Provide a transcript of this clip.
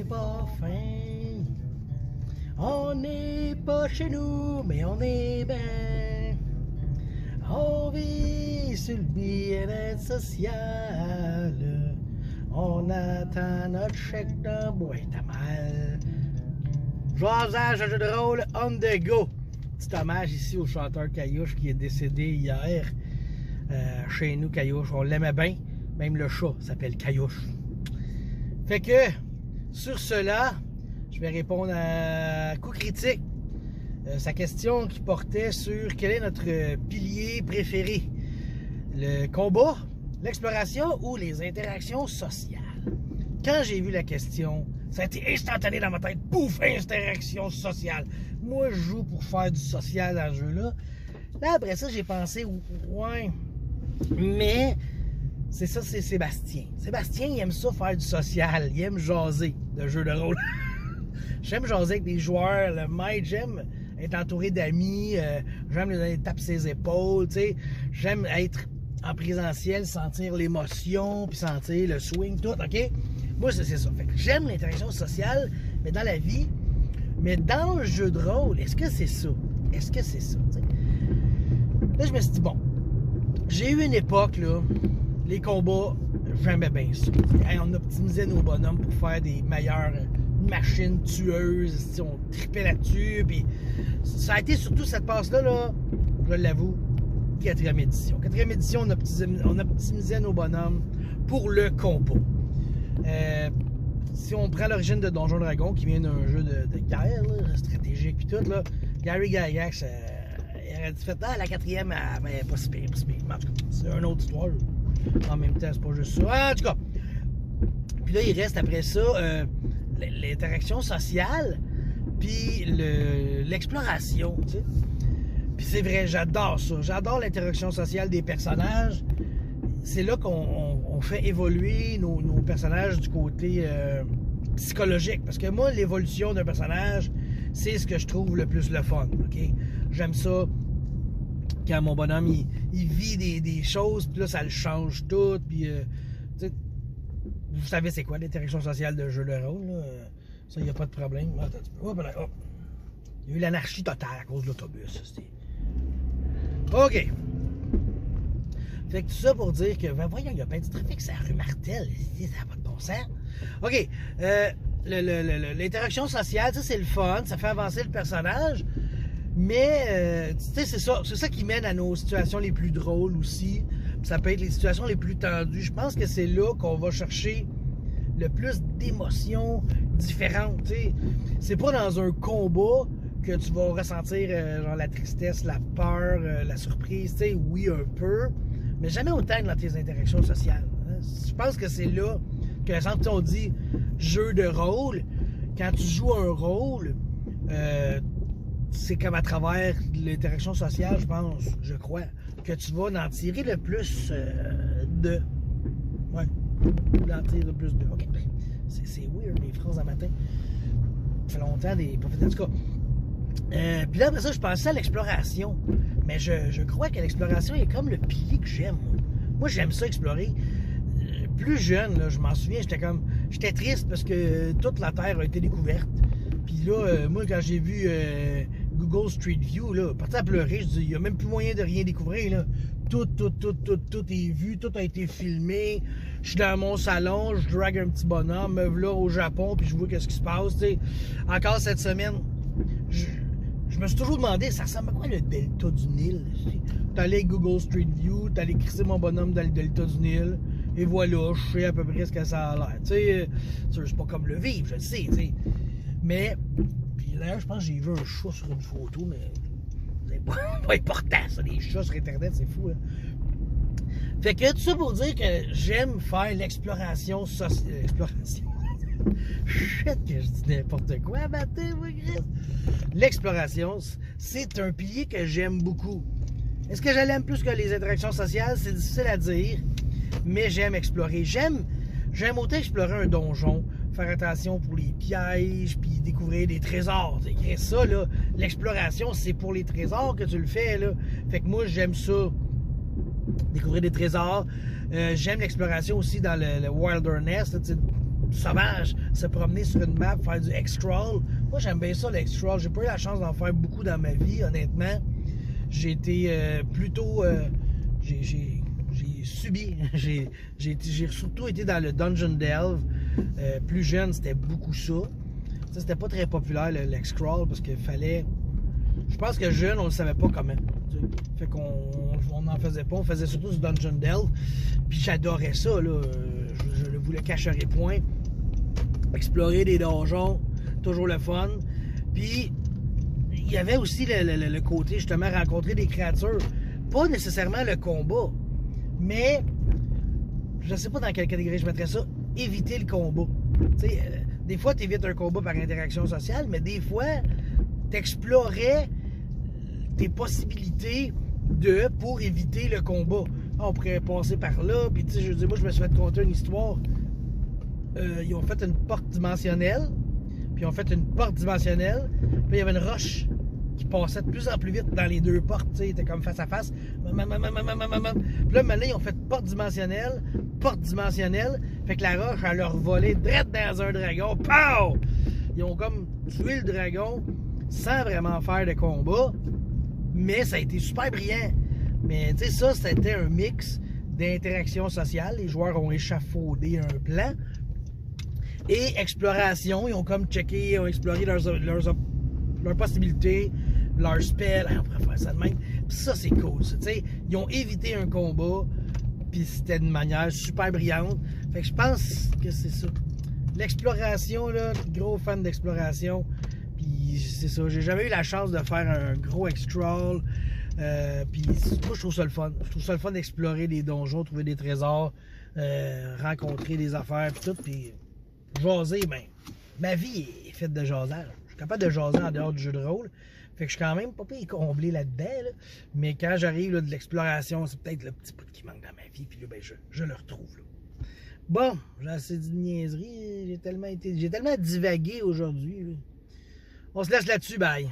n'est pas fin. On n'est pas chez nous, mais on est bien. On vit sur le bien-être social. On attend notre chèque de boîte à mal. Jasage à jeu de rôle on the go. Petit hommage ici au chanteur Caillouche qui est décédé hier. Chez nous, Caillouche, on l'aimait bien. Même le chat s'appelle Caillouche. Fait que, sur cela, je vais répondre à coup critique. Sa question qui portait sur quel est notre pilier préféré. Le combat, l'exploration ou les interactions sociales. Quand j'ai vu la question, ça a été instantané dans ma tête. Pouf, interaction sociale. Moi, je joue pour faire du social dans ce jeu-là. Là, après ça, j'ai pensé, ouais, mais c'est ça, c'est Sébastien. Sébastien, il aime ça faire du social. Il aime jaser de jeux de rôle. J'aime jaser avec des joueurs. Le maître, j'aime être entouré d'amis. J'aime lui donner taper ses épaules. Tu sais. J'aime être en présentiel, sentir l'émotion, puis sentir le swing, tout, OK? Moi, c'est ça. Fait que j'aime l'interaction sociale, mais dans la vie. Mais dans le jeu de rôle, est-ce que c'est ça? Est-ce que c'est ça? T'sais? Là, je me suis dit, bon, j'ai eu une époque, là, les combats, j'aimais bien ça. Hey, on optimisait nos bonhommes pour faire des meilleures machines tueuses, on tripait là-dessus, puis ça a été surtout cette passe-là, là, je l'avoue, 4e édition. 4e édition, on optimisait nos bonhommes pour le combat. Si on prend l'origine de Donjon Dragon, qui vient d'un jeu de guerre, là, stratégique, puis tout, là, Gary Gygax, il aurait fait, la 4e, mais pas si pire, pas si pire. En tout cas, c'est une autre histoire. En même temps, c'est pas juste ça. En tout cas, puis là, il reste après ça l'interaction sociale, puis l'exploration, tu sais. Puis c'est vrai, j'adore ça. J'adore l'interaction sociale des personnages. C'est là qu'on fait évoluer nos personnages du côté psychologique. Parce que moi, l'évolution d'un personnage, c'est ce que je trouve le plus le fun. Okay? J'aime ça quand mon bonhomme, il vit des choses, puis là, ça le change tout. Puis, vous savez c'est quoi l'interaction sociale de jeu de rôle, là? Ça, il n'y a pas de problème. Attends, hop là, hop. Il y a eu l'anarchie totale à cause de l'autobus. OK. Fait que tout ça pour dire que, ben voyons, il y a plein de trafic, c'est la rue Martel, ça n'a pas de bon sens. OK. L'interaction sociale, ça c'est le fun, ça fait avancer le personnage, mais, tu sais, c'est ça qui mène à nos situations les plus drôles aussi. Ça peut être les situations les plus tendues. Je pense que c'est là qu'on va chercher le plus d'émotions différentes, tu sais. C'est pas dans un combat que tu vas ressentir genre la tristesse, la peur, la surprise, tu sais, oui, un peu, mais jamais autant que dans tes interactions sociales. Je pense que c'est là que, exemple, on dit jeu de rôle, quand tu joues un rôle, c'est comme à travers l'interaction sociale, je pense, je crois, que tu vas en tirer le plus de. Ouais, d'en tirer le plus de. OK, c'est weird, les phrases à matin. Ça fait longtemps, en tout cas. Puis là, après ça, je pensais à l'exploration. Mais je crois que l'exploration est comme le pilier que j'aime. Moi, j'aime ça, explorer. Plus jeune, là, je m'en souviens, j'étais triste parce que toute la Terre a été découverte. Puis là, moi, quand j'ai vu Google Street View, là, je partais à pleurer. Je dis, il n'y a même plus moyen de rien découvrir, là. Tout est vu, tout a été filmé. Je suis dans mon salon, je drague un petit bonhomme, me voilà au Japon, puis je vois qu'est-ce qui se passe, tu sais. Encore cette semaine, je me suis toujours demandé, ça ressemble à quoi le delta du Nil? T'allais avec Google Street View, t'allais crisser mon bonhomme dans le delta du Nil, et voilà, je sais à peu près ce que ça a l'air. Tu sais, c'est pas comme le vivre, je le sais, tu sais. Mais, puis d'ailleurs, je pense que j'ai vu un chat sur une photo, mais c'est pas important, ça, les chats sur Internet, c'est fou, hein. Fait que tout ça pour dire que j'aime faire l'exploration sociale. Exploration. Chut, que je dis n'importe quoi, matin, moi, Chris. L'exploration, c'est un pilier que j'aime beaucoup. Est-ce que je l'aime plus que les interactions sociales? C'est difficile à dire, mais j'aime explorer. J'aime autant explorer un donjon, faire attention pour les pièges, puis découvrir des trésors. T'sais, ça, là, l'exploration, c'est pour les trésors que tu le fais, là. Fait que moi, j'aime ça. Découvrir des trésors. J'aime l'exploration aussi dans le Wilderness, là, sauvage, se promener sur une map, faire du X-Crawl. Moi, j'aime bien ça, le X-Crawl. J'ai pas eu la chance d'en faire beaucoup dans ma vie, honnêtement. J'ai été plutôt... j'ai subi. J'ai surtout été dans le Dungeon Delve. Plus jeune, c'était beaucoup ça. Ça, c'était pas très populaire, le X-Crawl, parce qu'il fallait... Je pense que jeune, on ne savait pas comment. Fait qu'on n'en faisait pas. On faisait surtout du Dungeon Delve. Puis j'adorais ça, là. Je ne vous le cacherai point. Explorer des donjons, toujours le fun. Puis, il y avait aussi le côté, justement, rencontrer des créatures. Pas nécessairement le combat, mais, je ne sais pas dans quelle catégorie je mettrais ça, éviter le combat. Tu sais, des fois, tu évites un combat par interaction sociale, mais des fois, tu explorais tes possibilités pour éviter le combat. On pourrait passer par là, puis tu sais, je veux dire, moi, je me suis fait conter une histoire. Ils ont fait une porte dimensionnelle, puis ils ont fait une porte dimensionnelle, puis il y avait une roche qui passait de plus en plus vite dans les deux portes, tu sais, était comme face à face. Puis là, maintenant, ils ont fait porte dimensionnelle, fait que la roche, elle leur volait direct dans un dragon. Pow! Ils ont comme tué le dragon sans vraiment faire de combat, mais ça a été super brillant. Mais tu sais, ça, c'était un mix d'interaction sociale. Les joueurs ont échafaudé un plan. Et exploration, ils ont comme checké, ils ont exploré leurs possibilités, leurs spells, on pourrait faire ça de même. Puis ça, c'est cool, ça, tu sais. Ils ont évité un combat, puis c'était d'une manière super brillante. Fait que je pense que c'est ça. L'exploration, là, gros fan d'exploration. Puis c'est ça, j'ai jamais eu la chance de faire un gros X-Crawl. Puis moi, je trouve ça le fun. Je trouve ça le fun d'explorer des donjons, trouver des trésors, rencontrer des affaires, puis tout, puis jaser, ben, ma vie est faite de jasage. Je suis capable de jaser en dehors du jeu de rôle. Fait que je suis quand même pas pire comblé là-dedans, là. Mais quand j'arrive là, de l'exploration, c'est peut-être le petit bout qui manque dans ma vie, puis là, ben, je le retrouve, là. Bon, j'ai assez dit de niaiserie, j'ai tellement divagué aujourd'hui, là. On se laisse là-dessus, bye.